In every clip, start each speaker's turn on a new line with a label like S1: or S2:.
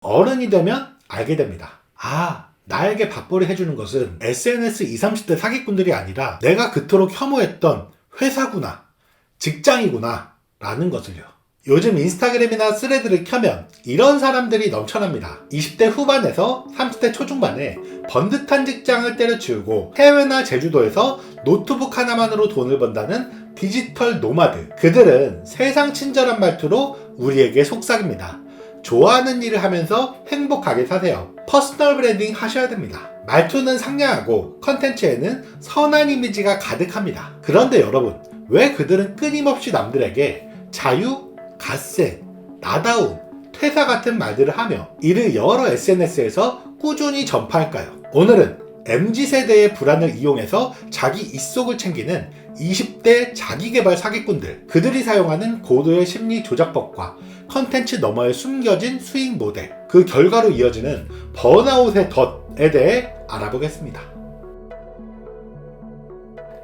S1: 어른이 되면 알게 됩니다. 나에게 밥벌이 해주는 것은 SNS 20, 30대 사기꾼들이 아니라 내가 그토록 혐오했던 회사구나, 직장이구나 라는 것을요. 요즘 인스타그램이나 스레드를 켜면 이런 사람들이 넘쳐납니다. 20대 후반에서 30대 초중반에 번듯한 직장을 때려치우고 해외나 제주도에서 노트북 하나만으로 돈을 번다는 디지털 노마드. 그들은 세상 친절한 말투로 우리에게 속삭입니다. 좋아하는 일을 하면서 행복하게 사세요. 퍼스널 브랜딩 하셔야 됩니다. 말투는 상냥하고 컨텐츠에는 선한 이미지가 가득합니다. 그런데 여러분, 왜 그들은 끊임없이 남들에게 자유, 갓생, 나다움, 퇴사 같은 말들을 하며 이를 여러 SNS에서 꾸준히 전파할까요? 오늘은 MZ세대의 불안을 이용해서 자기 입속을 챙기는 20대 자기개발 사기꾼들, 그들이 사용하는 고도의 심리 조작법과 컨텐츠 너머에 숨겨진 수익 모델, 그 결과로 이어지는 번아웃의 덫에 대해 알아보겠습니다.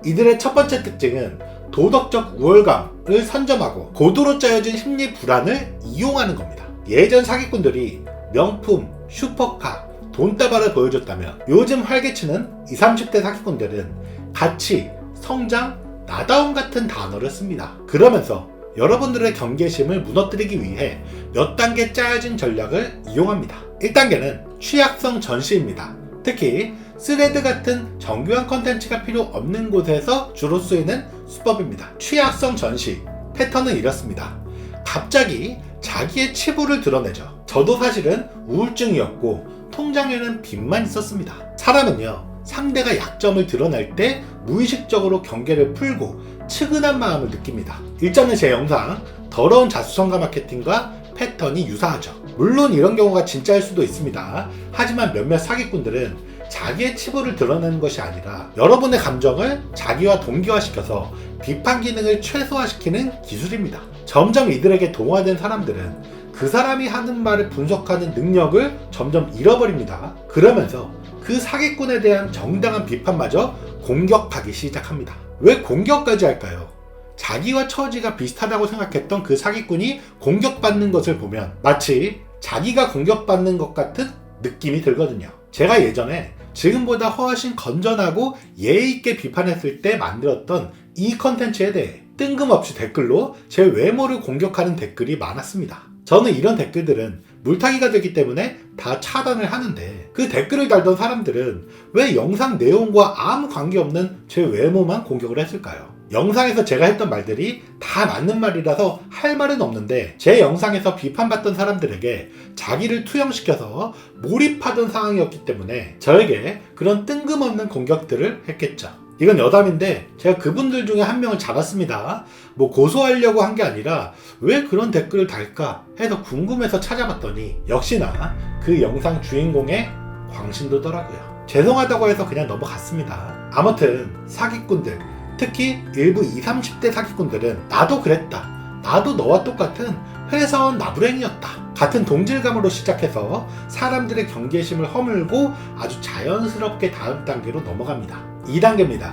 S1: 이들의 첫 번째 특징은 도덕적 우월감을 선점하고 고도로 짜여진 심리 불안을 이용하는 겁니다. 예전 사기꾼들이 명품, 슈퍼카, 돈다발을 보여줬다면 요즘 활개치는 20, 30대 사기꾼들은 가치, 성장, 나다움 같은 단어를 씁니다. 그러면서 여러분들의 경계심을 무너뜨리기 위해 몇 단계 짜여진 전략을 이용합니다. 1단계는 취약성 전시입니다. 특히 스레드 같은 정교한 컨텐츠가 필요 없는 곳에서 주로 쓰이는 수법입니다. 취약성 전시 패턴은 이렇습니다. 갑자기 자기의 치부를 드러내죠. 저도 사실은 우울증이었고 통장에는 빚만 있었습니다. 사람은요, 상대가 약점을 드러낼 때 무의식적으로 경계를 풀고 측은한 마음을 느낍니다. 일전에 제 영상 더러운 자수성가 마케팅과 패턴이 유사하죠. 물론 이런 경우가 진짜일 수도 있습니다. 하지만 몇몇 사기꾼들은 자기의 치부를 드러내는 것이 아니라 여러분의 감정을 자기와 동기화시켜서 비판 기능을 최소화시키는 기술입니다. 점점 이들에게 동화된 사람들은 그 사람이 하는 말을 분석하는 능력을 점점 잃어버립니다. 그러면서 그 사기꾼에 대한 정당한 비판마저 공격하기 시작합니다. 왜 공격까지 할까요? 자기와 처지가 비슷하다고 생각했던 그 사기꾼이 공격받는 것을 보면 마치 자기가 공격받는 것 같은 느낌이 들거든요. 제가 예전에 지금보다 훨씬 건전하고 예의 있게 비판했을 때 만들었던 이 컨텐츠에 대해 뜬금없이 댓글로 제 외모를 공격하는 댓글이 많았습니다. 저는 이런 댓글들은 물타기가 되기 때문에 다 차단을 하는데 그 댓글을 달던 사람들은 왜 영상 내용과 아무 관계없는 제 외모만 공격을 했을까요? 영상에서 제가 했던 말들이 다 맞는 말이라서 할 말은 없는데 제 영상에서 비판받던 사람들에게 자기를 투영시켜서 몰입하던 상황이었기 때문에 저에게 그런 뜬금없는 공격들을 했겠죠. 이건 여담인데 제가 그분들 중에 한 명을 잡았습니다. 고소하려고 한 게 아니라 왜 그런 댓글을 달까 해서 궁금해서 찾아봤더니 역시나 그 영상 주인공의 광신도더라고요. 죄송하다고 해서 그냥 넘어갔습니다. 아무튼 사기꾼들, 특히 일부 20, 30대 사기꾼들은 나도 그랬다, 나도 너와 똑같은 회사원 나부랭이었다 같은 동질감으로 시작해서 사람들의 경계심을 허물고 아주 자연스럽게 다음 단계로 넘어갑니다. 2단계입니다.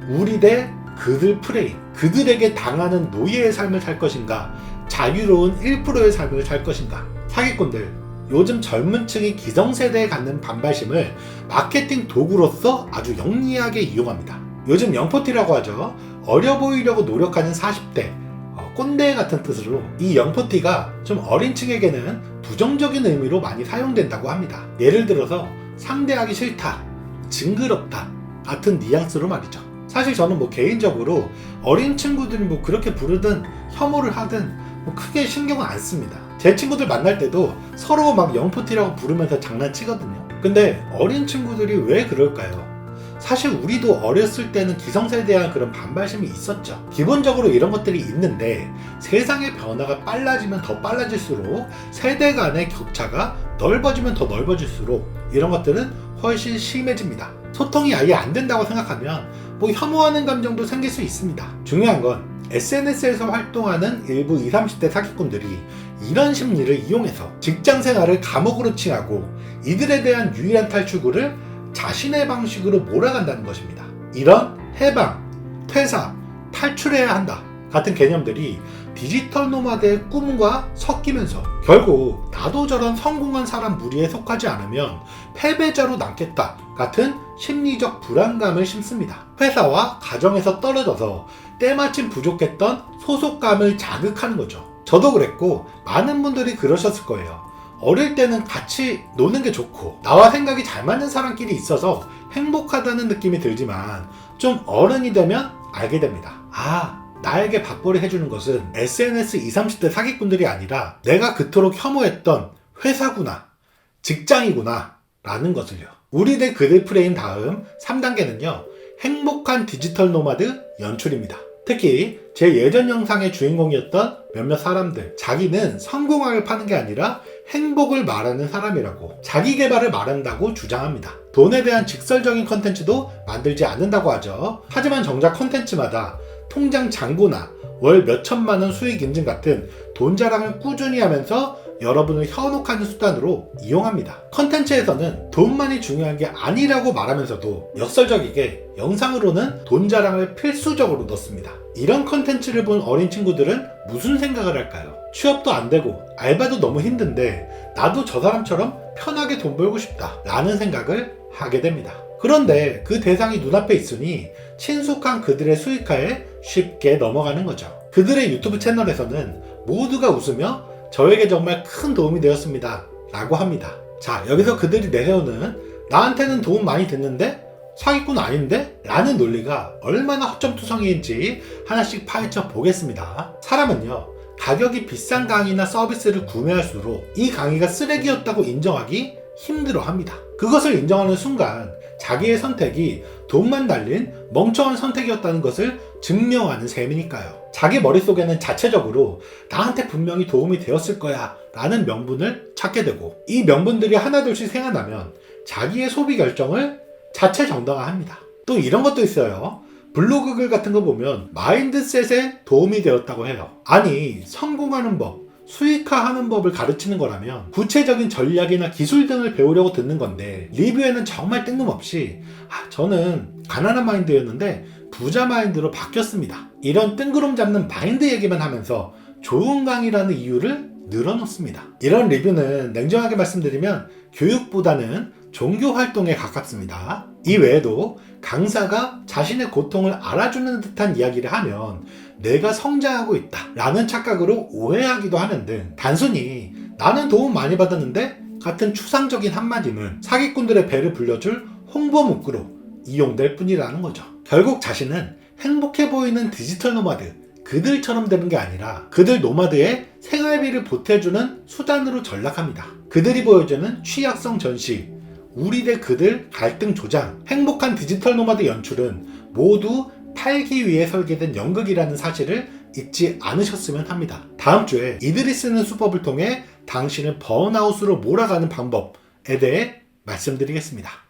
S1: 우리 대 그들 프레임. 그들에게 당하는 노예의 삶을 살 것인가, 자유로운 1%의 삶을 살 것인가. 사기꾼들, 요즘 젊은 층이 기성세대에 갖는 반발심을 마케팅 도구로서 아주 영리하게 이용합니다. 요즘 영포티라고 하죠. 어려 보이려고 노력하는 40대 꼰대 같은 뜻으로 이 영포티가 좀 어린 층에게는 부정적인 의미로 많이 사용된다고 합니다. 예를 들어서 상대하기 싫다, 징그럽다 같은 뉘앙스로 말이죠. 사실 저는 개인적으로 어린 친구들이 그렇게 부르든 혐오를 하든 크게 신경은 안 씁니다. 제 친구들 만날 때도 서로 영포티라고 부르면서 장난치거든요. 근데 어린 친구들이 왜 그럴까요? 사실 우리도 어렸을 때는 기성세대에 대한 그런 반발심이 있었죠. 기본적으로 이런 것들이 있는데 세상의 변화가 빨라지면 더 빨라질수록 세대 간의 격차가 넓어지면 더 넓어질수록 이런 것들은 훨씬 심해집니다. 소통이 아예 안 된다고 생각하면 혐오하는 감정도 생길 수 있습니다. 중요한 건 SNS에서 활동하는 일부 20, 30대 사기꾼들이 이런 심리를 이용해서 직장 생활을 감옥으로 칭하고 이들에 대한 유일한 탈출구를 자신의 방식으로 몰아간다는 것입니다. 이런 해방, 퇴사, 탈출해야 한다 같은 개념들이 디지털 노마드의 꿈과 섞이면서 결국 나도 저런 성공한 사람 무리에 속하지 않으면 패배자로 남겠다 같은 심리적 불안감을 심습니다. 회사와 가정에서 떨어져서 때마침 부족했던 소속감을 자극하는 거죠. 저도 그랬고 많은 분들이 그러셨을 거예요. 어릴 때는 같이 노는 게 좋고 나와 생각이 잘 맞는 사람끼리 있어서 행복하다는 느낌이 들지만 좀 어른이 되면 알게 됩니다. 나에게 밥벌이 해주는 것은 SNS 20, 30대 사기꾼들이 아니라 내가 그토록 혐오했던 회사구나, 직장이구나 라는 것을요. 우리들 그들 프레임 다음 3단계는요. 행복한 디지털 노마드 연출입니다. 특히 제 예전 영상의 주인공이었던 몇몇 사람들, 자기는 성공학을 파는 게 아니라 행복을 말하는 사람이라고 자기 개발을 말한다고 주장합니다. 돈에 대한 직설적인 컨텐츠도 만들지 않는다고 하죠. 하지만 정작 컨텐츠마다 통장 잔고나 월 몇천만 원 수익 인증 같은 돈 자랑을 꾸준히 하면서 여러분을 현혹하는 수단으로 이용합니다. 컨텐츠에서는 돈만이 중요한 게 아니라고 말하면서도 역설적이게 영상으로는 돈 자랑을 필수적으로 넣습니다. 이런 컨텐츠를 본 어린 친구들은 무슨 생각을 할까요? 취업도 안 되고 알바도 너무 힘든데 나도 저 사람처럼 편하게 돈 벌고 싶다 라는 생각을 하게 됩니다. 그런데 그 대상이 눈앞에 있으니 친숙한 그들의 수익화에 쉽게 넘어가는 거죠. 그들의 유튜브 채널에서는 모두가 웃으며 저에게 정말 큰 도움이 되었습니다 라고 합니다. 자, 여기서 그들이 내세우는 나한테는 도움 많이 됐는데 사기꾼 아닌데? 라는 논리가 얼마나 허점투성이인지 하나씩 파헤쳐 보겠습니다. 사람은요, 가격이 비싼 강의나 서비스를 구매할수록 이 강의가 쓰레기였다고 인정하기 힘들어 합니다. 그것을 인정하는 순간 자기의 선택이 돈만 달린 멍청한 선택이었다는 것을 증명하는 셈이니까요. 자기 머릿속에는 자체적으로 나한테 분명히 도움이 되었을 거야 라는 명분을 찾게 되고 이 명분들이 하나둘씩 생각나면 자기의 소비 결정을 자체 정당화합니다. 또 이런 것도 있어요. 블로그 글 같은 거 보면 마인드셋에 도움이 되었다고 해요. 아니, 성공하는 법, 수익화하는 법을 가르치는 거라면 구체적인 전략이나 기술 등을 배우려고 듣는 건데 리뷰에는 정말 뜬금없이 저는 가난한 마인드였는데 부자 마인드로 바뀌었습니다. 이런 뜬구름 잡는 마인드 얘기만 하면서 좋은 강의라는 이유를 늘어놓습니다. 이런 리뷰는 냉정하게 말씀드리면 교육보다는 종교 활동에 가깝습니다. 이 외에도 강사가 자신의 고통을 알아주는 듯한 이야기를 하면 내가 성장하고 있다 라는 착각으로 오해하기도 하는 등 단순히 나는 도움 많이 받았는데 같은 추상적인 한마디는 사기꾼들의 배를 불려줄 홍보 문구로 이용될 뿐이라는 거죠. 결국 자신은 행복해 보이는 디지털 노마드, 그들처럼 되는 게 아니라 그들 노마드의 생활비를 보태주는 수단으로 전락합니다. 그들이 보여주는 취약성 전시, 우리 대 그들 갈등 조장, 행복한 디지털 노마드 연출은 모두 팔기 위해 설계된 연극이라는 사실을 잊지 않으셨으면 합니다. 다음 주에 이들이 쓰는 수법을 통해 당신을 번아웃으로 몰아가는 방법에 대해 말씀드리겠습니다.